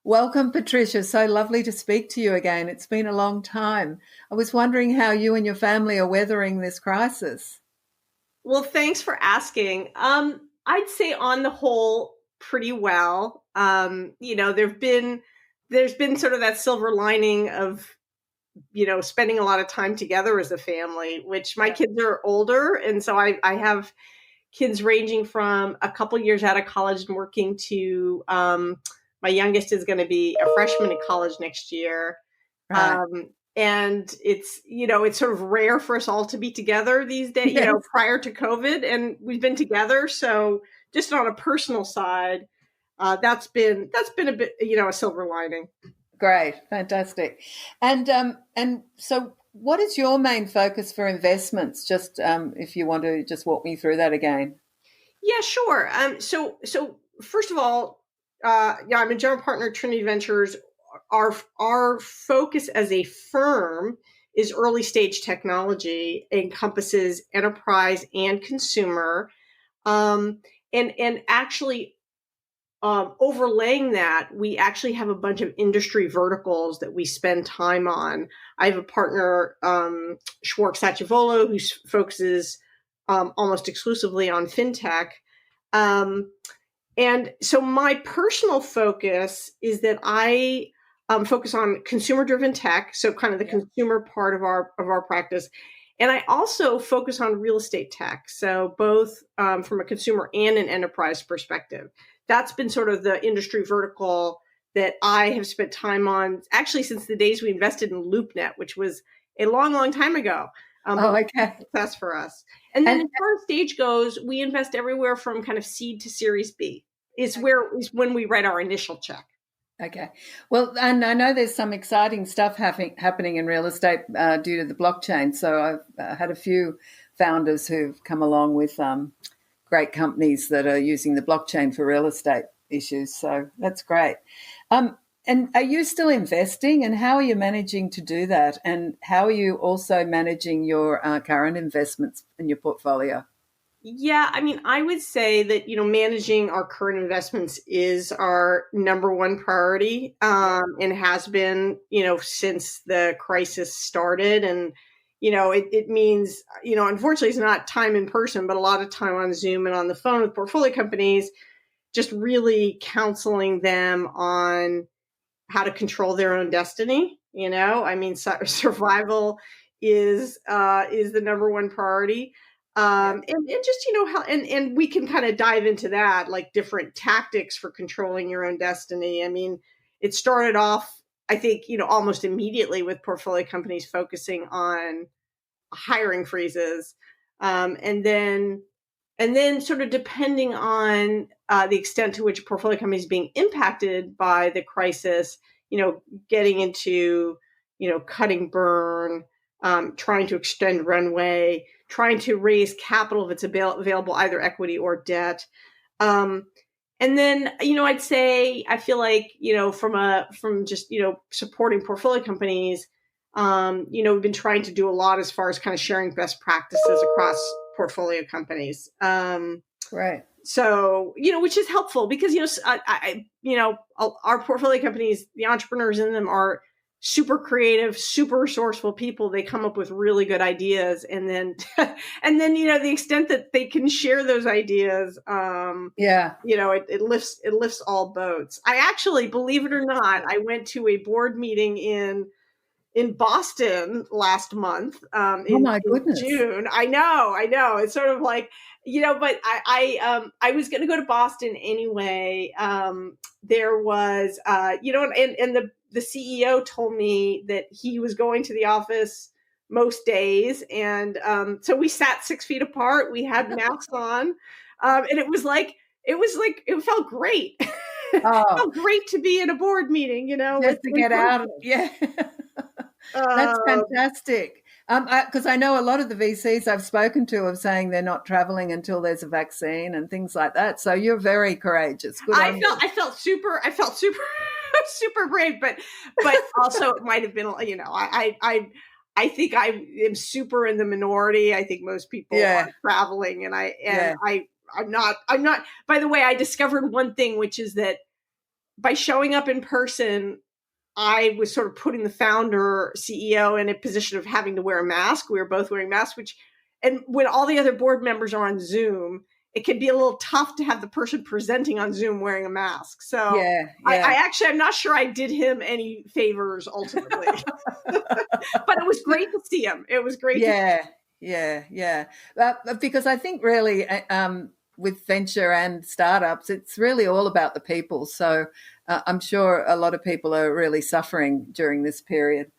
Welcome, Patricia. So lovely to speak to you again. It's been a long time. I was wondering how you and your family are weathering this crisis. Well, thanks for asking. I'd say on the whole, pretty well. There's been sort of that silver lining of spending a lot of time together as a family. Which my kids are older, and so I have kids ranging from a couple years out of college and working to my youngest is going to be a freshman in college next year. Right. Um, and it's sort of rare for us all to be together these days, Yes. prior to COVID, and we've been together. So just on a personal side, that's been a bit, a silver lining. Great. Fantastic. And so what is your main focus for investments? Just if you want to just walk me through that again. Yeah, sure. So first of all, yeah, I'm a general partner at Trinity Ventures. Our focus as a firm is early stage technology, encompasses enterprise and consumer, and actually overlaying that, we actually have a bunch of industry verticals that we spend time on. I have a partner, Schwartz Sacivolo, who focuses almost exclusively on fintech. And so my personal focus is that I focus on consumer-driven tech, so kind of the consumer part of our practice, and I also focus on real estate tech, so both from a consumer and an enterprise perspective. That's been sort of the industry vertical that I have spent time on, actually since the days we invested in LoopNet, which was a long, long time ago. Oh, okay. Success for us. And then And as far as stage goes, we invest everywhere from kind of seed to Series B. Is when we write our initial check. okay. Well, and I know there's some exciting stuff happening in real estate due to the blockchain. So I've had a few founders who've come along with great companies that are using the blockchain for real estate issues. So that's great. And are you still investing, and how are you managing to do that? And how are you also managing your current investments in your portfolio? Yeah, I mean, I would say that, managing our current investments is our number one priority, and has been, since the crisis started. And, it means, unfortunately, it's not time in person, but a lot of time on Zoom and on the phone with portfolio companies, just really counseling them on how to control their own destiny. I mean, survival is the number one priority. And just, how, and we can kind of dive into that, like different tactics for controlling your own destiny. I mean, it started off, I think, almost immediately with portfolio companies focusing on hiring freezes. And then sort of depending on the extent to which a portfolio company is being impacted by the crisis, getting into, cutting burn, trying to extend runway, trying to raise capital if it's available, either equity or debt. And then, I'd say, I feel like, from just, supporting portfolio companies, we've been trying to do a lot as far as kind of sharing best practices across portfolio companies. Right. So, which is helpful because, our portfolio companies, the entrepreneurs in them are super creative, super resourceful people. They come up with really good ideas. And then, the extent that they can share those ideas, it lifts all boats. I actually, believe it or not, I went to a board meeting in Boston last month, Oh in my goodness. June. I know. It's sort of like, but I was going to go to Boston anyway. There was, and the CEO told me that he was going to the office most days. And so we sat 6 feet apart. We had masks on. And it felt great. It Oh, felt great to be in a board meeting, just to get out of it. Yeah. That's Uh, fantastic. Because I know a lot of the VCs I've spoken to are saying they're not traveling until there's a vaccine and things like that. So you're very courageous. Good on you. I felt super super brave, but also it might have been, I think I am super in the minority. I think most people are traveling, and I'm not. By the way, I discovered one thing, which is that by showing up in person, I was sort of putting the founder CEO in a position of having to wear a mask. We were both wearing masks, and when all the other board members are on Zoom, it can be a little tough to have the person presenting on Zoom wearing a mask. So yeah. I'm not sure I did him any favors ultimately, but it was great to see him. It was great. Yeah. Because I think really with venture and startups, it's really all about the people. So I'm sure a lot of people are really suffering during this period.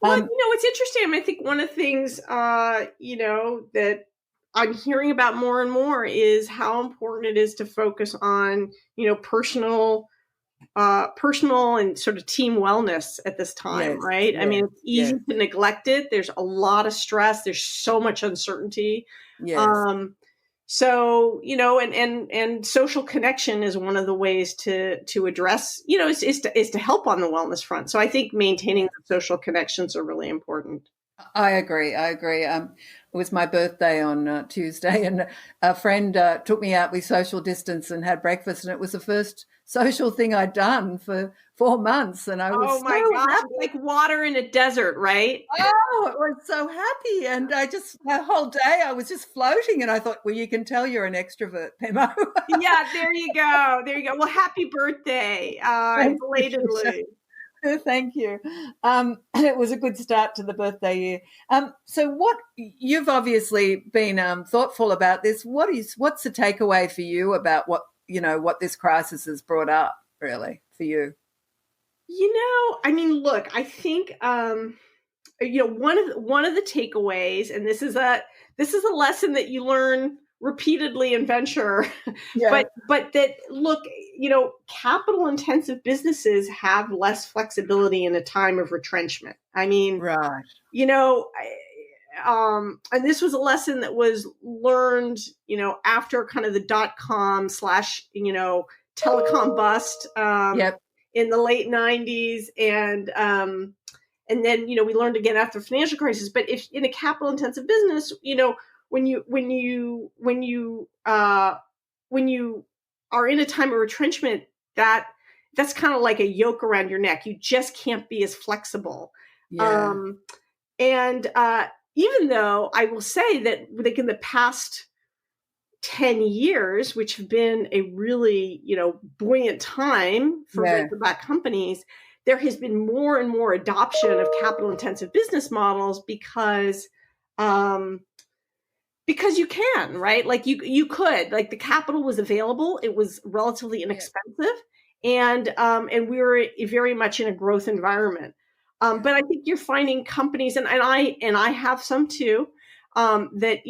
Well, it's interesting. I mean, I think one of the things, that I'm hearing about more and more is how important it is to focus on, personal and sort of team wellness at this time, right? I mean, it's easy to neglect it. There's a lot of stress. There's so much uncertainty. Yes. So, and social connection is one of the ways to address, is to help on the wellness front. So I think maintaining social connections are really important. I agree. It was my birthday on Tuesday, and a friend took me out with social distance and had breakfast, and it was the first social thing I'd done for 4 months, and I was happy. Like water in a desert, right? Oh, I was so happy, and the whole day I was just floating, and I thought, well, you can tell you're an extrovert, Pemo. Yeah, there you go. Well, happy birthday, belatedly. Thank you. It was a good start to the birthday year. So what you've obviously been thoughtful about this. What's the takeaway for you about what this crisis has brought up really for you? I mean, look, I think one of the takeaways, and this is a lesson that you learn repeatedly in venture, but that, look, capital intensive businesses have less flexibility in a time of retrenchment. I mean, right. And this was a lesson that was learned, after kind of the .com / telecom bust in the late 90s. And then, we learned again after the financial crisis. But if in a capital intensive business, when you are in a time of retrenchment, that's kind of like a yoke around your neck. You just can't be as flexible. Yeah. Even though I will say that, like, in the past 10 years, which have been a really, buoyant time for venture-backed companies, there has been more and more adoption of capital intensive business models because you can, right? Like you could, like, the capital was available. It was relatively inexpensive. And we were very much in a growth environment. But I think you're finding companies, and I have some too, that,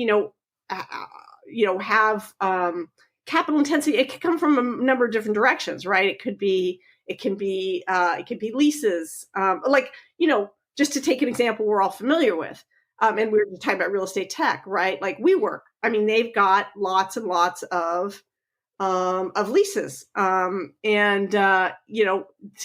have capital intensity. It can come from a number of different directions, right? It can be leases, just to take an example we're all familiar with. And we were talking about real estate tech, right? Like WeWork. I mean, they've got lots and lots of leases. To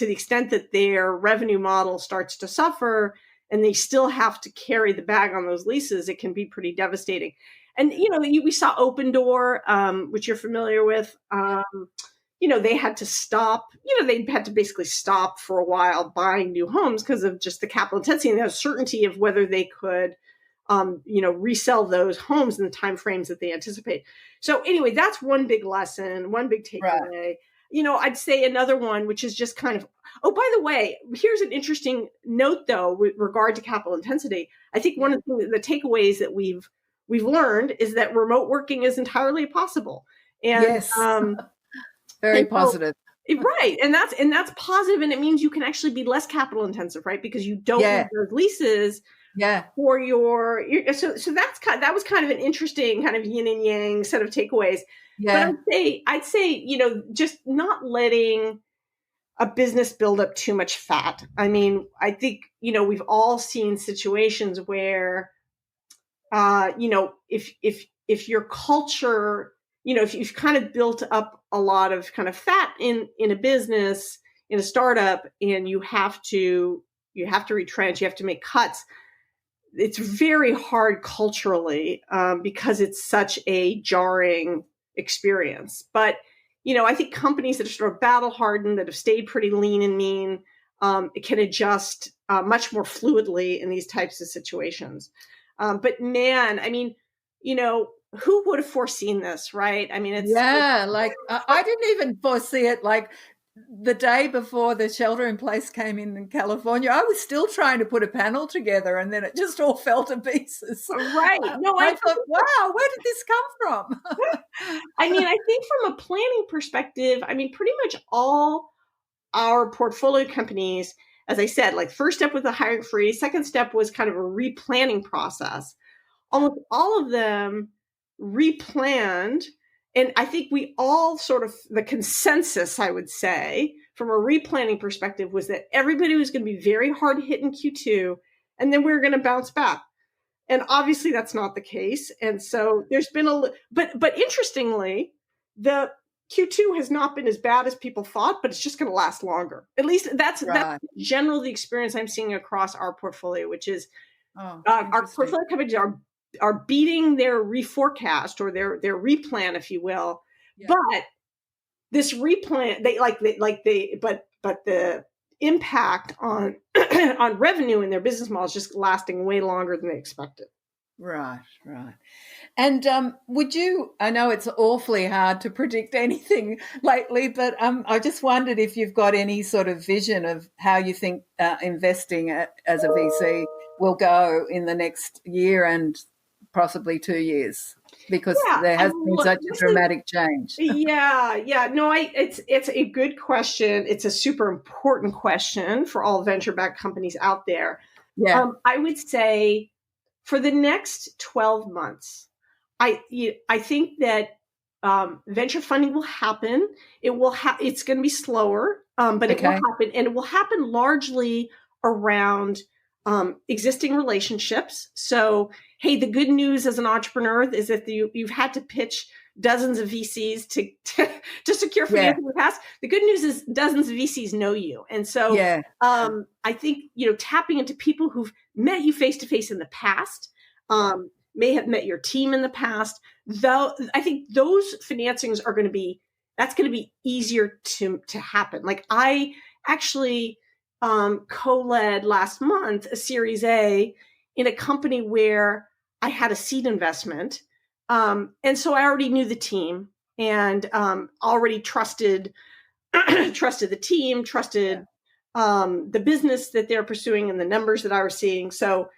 the extent that their revenue model starts to suffer and they still have to carry the bag on those leases, it can be pretty devastating. And, we saw Open Door, which you're familiar with. They had to stop, they had to basically stop for a while buying new homes because of just the capital intensity and the uncertainty of whether they could, resell those homes in the timeframes that they anticipate. So anyway, that's one big lesson, one big takeaway. Right. I'd say another one, which is just kind of, oh, by the way, here's an interesting note, though, with regard to capital intensity. I think one of the takeaways that we've learned is that remote working is entirely possible. And, yes. Very positive. Right. And that's positive. And it means you can actually be less capital intensive, right? Because you don't need those leases for your so that was kind of an interesting kind of yin and yang set of takeaways. But I'd say, just not letting a business build up too much fat. I mean, I think, we've all seen situations where, if your culture, if you've kind of built up a lot of kind of fat in a business, in a startup, and you have to retrench, you have to make cuts, it's very hard culturally, because it's such a jarring experience. But, I think companies that are sort of battle hardened, that have stayed pretty lean and mean, can adjust much more fluidly in these types of situations. But man, I mean, who would have foreseen this, right? I mean, I didn't even foresee it. Like the day before the shelter in place came in California, I was still trying to put a panel together, and then it just all fell to pieces. Right. No, I thought, wow, where did this come from? I mean, I think from a planning perspective, I mean, pretty much all our portfolio companies, as I said, like first step was the hiring freeze, second step was kind of a replanning process. Almost all of them replanned. And I think we all sort of, the consensus, I would say, from a replanning perspective was that everybody was going to be very hard hit in Q2, and then we were going to bounce back. And obviously that's not the case. And so there's been but interestingly, the Q2 has not been as bad as people thought, but it's just going to last longer. At least that's generally the experience I'm seeing across our portfolio, which is our portfolio companies are beating their reforecast or their replan, if you will. Yeah. But this replan, but the impact on on revenue in their business model is just lasting way longer than they expected. Right. And I know it's awfully hard to predict anything lately, but I just wondered if you've got any sort of vision of how you think investing as a VC will go in the next year and possibly 2 years, because there has been such a dramatic change. No, it's a good question. It's a super important question for all venture-backed companies out there. Yeah. I would say for the next 12 months, I think that venture funding will happen. It's going to be slower, but it will happen, and it will happen largely around existing relationships. So, hey, the good news as an entrepreneur is that you've had to pitch dozens of VCs to secure financing in the past. The good news is dozens of VCs know you. And so I think, tapping into people who've met you face-to-face in the past, may have met your team in the past, though I think those financings are going to be easier to happen. Like I actually co-led last month a Series A in a company where I had a seed investment. And so I already knew the team and already trusted the team, trusted the business that they're pursuing and the numbers that I was seeing. So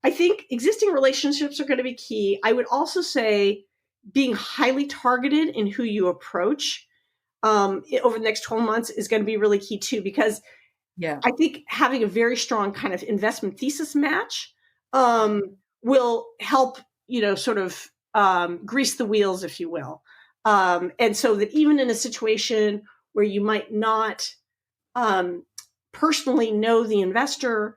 I think existing relationships are going to be key. I would also say being highly targeted in who you approach over the next 12 months is going to be really key too, because I think having a very strong kind of investment thesis match will help, sort of grease the wheels, if you will. And so that even in a situation where you might not personally know the investor,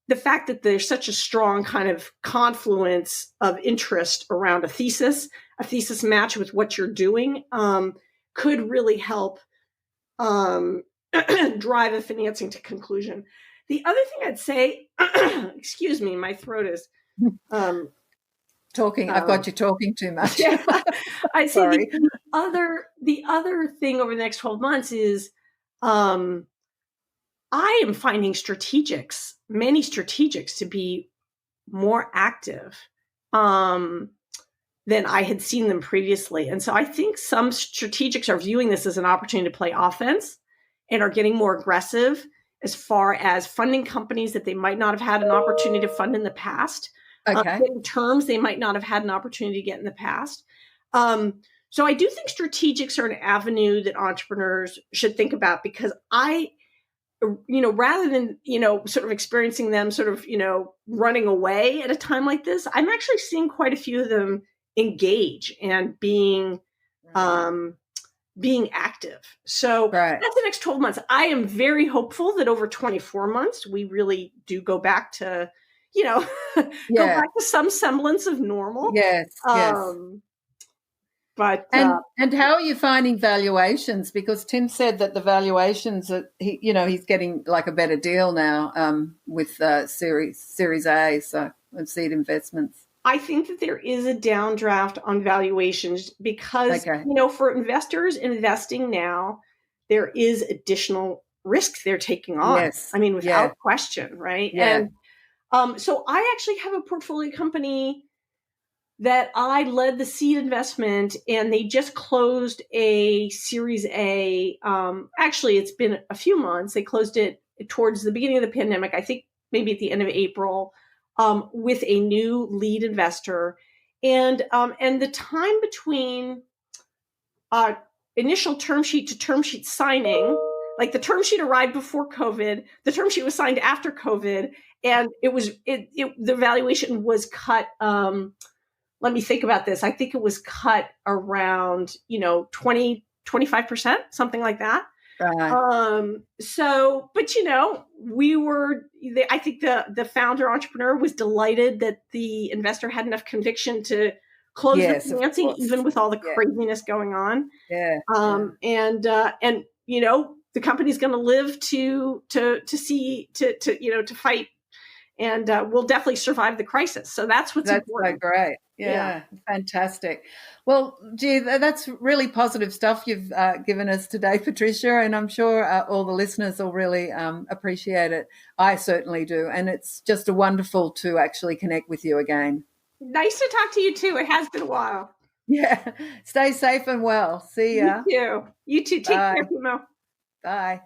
the fact that there's such a strong kind of confluence of interest around a thesis match with what you're doing could really help drive a financing to conclusion. The other thing I'd say, excuse me, my throat is talking. I've got you talking too much. I'd say the other thing over the next 12 months is I am finding many strategics to be more active than I had seen them previously. And so I think some strategics are viewing this as an opportunity to play offense and are getting more aggressive as far as funding companies that they might not have had an opportunity to fund in the past. Getting terms they might not have had an opportunity to get in the past. So I do think strategics are an avenue that entrepreneurs should think about, because rather than, sort of experiencing them sort of, running away at a time like this, I'm actually seeing quite a few of them engage and being active. So that's the next 12 months. I am very hopeful that over 24 months, we really do go back to, go back to some semblance of normal. Yes. But and how are you finding valuations? Because Tim said that the valuations are, he's getting like a better deal now with Series A, so seed investments. I think that there is a downdraft on valuations because, Okay. for investors investing now, there is additional risk they're taking on. Yes. I mean, Yeah. without question, right? Yeah. And so I actually have a portfolio company that I led the seed investment, and they just closed a Series A. Actually, it's been a few months. They closed it towards the beginning of the pandemic, I think maybe at the end of April, with a new lead investor. And the time between initial term sheet to term sheet signing, like the term sheet arrived before COVID, the term sheet was signed after COVID, and the valuation was cut. Let me think about this. I think it was cut around, 20, 25%, something like that. So, but I think the founder entrepreneur was delighted that the investor had enough conviction to close the financing, even with all the craziness going on. Yeah. And the company's going to live to fight, and we'll definitely survive the crisis. So that's important. So great. Yeah, fantastic. Well, gee, that's really positive stuff you've given us today, Patricia, and I'm sure all the listeners will really appreciate it. I certainly do, and it's just wonderful to actually connect with you again. Nice to talk to you too. It has been a while. Yeah. Stay safe and well. See ya. You too. Take care, Pimo. Bye.